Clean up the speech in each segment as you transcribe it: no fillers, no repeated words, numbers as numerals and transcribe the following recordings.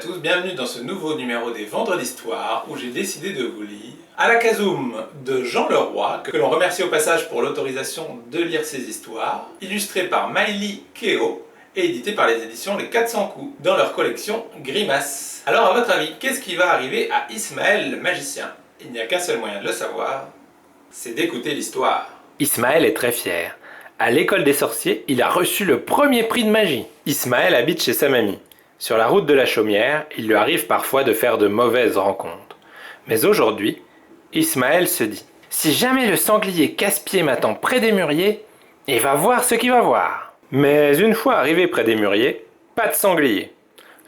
tous, bienvenue dans ce nouveau numéro des Vendredis d'Histoire où j'ai décidé de vous lire Alakazum de Jean Leroy, que l'on remercie au passage pour l'autorisation de lire ses histoires, illustré par Maïli Keo et édité par les éditions Les 400 coups dans leur collection Grimace. Alors à votre avis, qu'est-ce qui va arriver à Ismaël le magicien? Il n'y a qu'un seul moyen de le savoir, c'est d'écouter l'histoire. Ismaël est très fier. À l'école des sorciers, il a reçu le premier prix de magie. Ismaël habite chez sa mamie. Sur la route de la Chaumière, il lui arrive parfois de faire de mauvaises rencontres. Mais aujourd'hui, Ismaël se dit « Si jamais le sanglier casse-pied m'attend près des mûriers, il va voir ce qu'il va voir. » Mais une fois arrivé près des mûriers, pas de sanglier.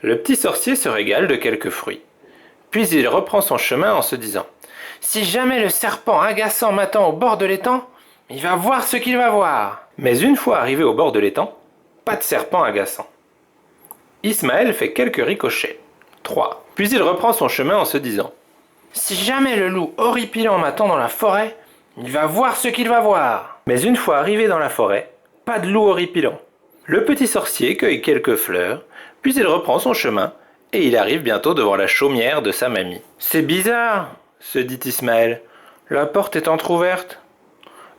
Le petit sorcier se régale de quelques fruits. Puis il reprend son chemin en se disant « Si jamais le serpent agaçant m'attend au bord de l'étang, il va voir ce qu'il va voir. » Mais une fois arrivé au bord de l'étang, pas de serpent agaçant. Ismaël fait quelques ricochets. 3. Puis il reprend son chemin en se disant « Si jamais le loup horripilant m'attend dans la forêt, il va voir ce qu'il va voir. » Mais une fois arrivé dans la forêt, pas de loup horripilant. Le petit sorcier cueille quelques fleurs, puis il reprend son chemin, et il arrive bientôt devant la chaumière de sa mamie. « C'est bizarre, se dit Ismaël. La porte est entr'ouverte.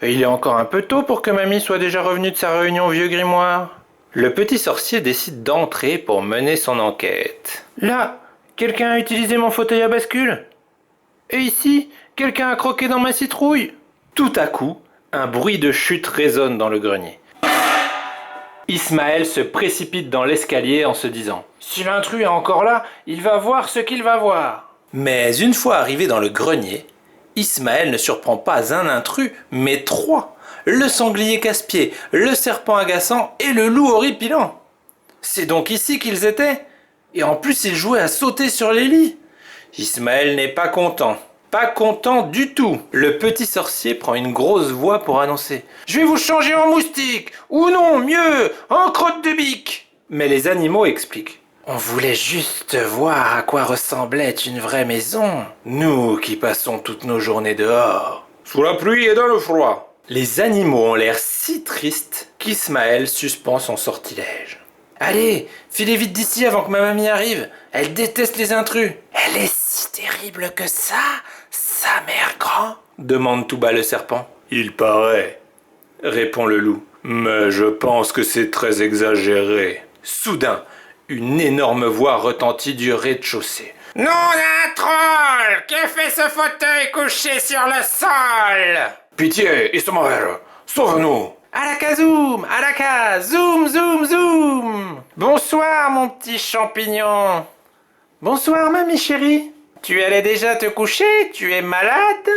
Et il est encore un peu tôt pour que mamie soit déjà revenue de sa réunion vieux grimoire. » Le petit sorcier décide d'entrer pour mener son enquête. Là, quelqu'un a utilisé mon fauteuil à bascule. Et ici, quelqu'un a croqué dans ma citrouille. Tout à coup, un bruit de chute résonne dans le grenier. Ismaël se précipite dans l'escalier en se disant « Si l'intrus est encore là, il va voir ce qu'il va voir. » Mais une fois arrivé dans le grenier, Ismaël ne surprend pas un intrus, mais 3. Le sanglier casse-pied, le serpent agaçant et le loup horripilant. C'est donc ici qu'ils étaient. Et en plus, ils jouaient à sauter sur les lits. Ismaël n'est pas content. Pas content du tout. Le petit sorcier prend une grosse voix pour annoncer « Je vais vous changer en moustique. Ou non, mieux, en crotte de bique. » Mais les animaux expliquent. On voulait juste voir à quoi ressemblait une vraie maison. Nous qui passons toutes nos journées dehors. Sous la pluie et dans le froid. Les animaux ont l'air si tristes qu'Ismaël suspend son sortilège. « Allez, filez vite d'ici avant que ma mamie arrive. Elle déteste les intrus. »« Elle est si terrible que ça, sa mère grand ?» demande tout bas le serpent. « Il paraît, » répond le loup. « Mais je pense que c'est très exagéré. » Soudain, une énorme voix retentit du rez-de-chaussée. « Nom d'un troll qui fait ce fauteuil couché sur le sol !»« Pitié, Ismaël, sauve-nous !»« Alakazum, alaka, zoom, zoom, zoom !»« Bonsoir, mon petit champignon !»« Bonsoir, mamie chérie. Tu allais déjà te coucher? Tu es malade ?»«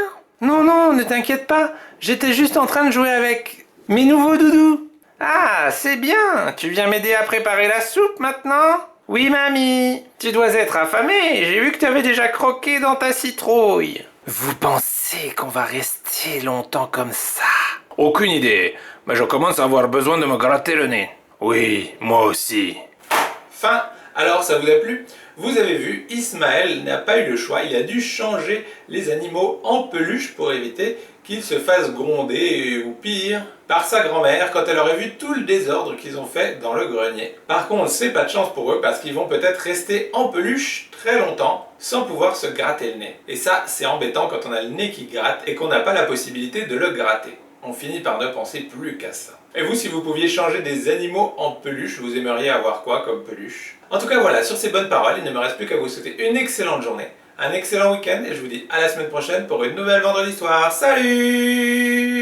Non, non, ne t'inquiète pas. J'étais juste en train de jouer avec mes nouveaux doudous. »« Ah, c'est bien. Tu viens m'aider à préparer la soupe maintenant ?»« Oui, mamie. Tu dois être affamée. J'ai vu que tu avais déjà croqué dans ta citrouille. »« Vous pensez qu'on va rester longtemps comme ça? » Aucune idée, mais je commence à avoir besoin de me gratter le nez. Oui, moi aussi. Fin. Alors ça vous a plu? Vous avez vu, Ismaël n'a pas eu le choix, il a dû changer les animaux en peluche pour éviter qu'ils se fassent gronder, ou pire, par sa grand-mère quand elle aurait vu tout le désordre qu'ils ont fait dans le grenier. Par contre, c'est pas de chance pour eux parce qu'ils vont peut-être rester en peluche très longtemps sans pouvoir se gratter le nez. Et ça, c'est embêtant quand on a le nez qui gratte et qu'on n'a pas la possibilité de le gratter. On finit par ne penser plus qu'à ça. Et vous, si vous pouviez changer des animaux en peluche, vous aimeriez avoir quoi comme peluche? En tout cas voilà, sur ces bonnes paroles, il ne me reste plus qu'à vous souhaiter une excellente journée, un excellent week-end, et je vous dis à la semaine prochaine pour une nouvelle Vendredi d'Histoire. Salut!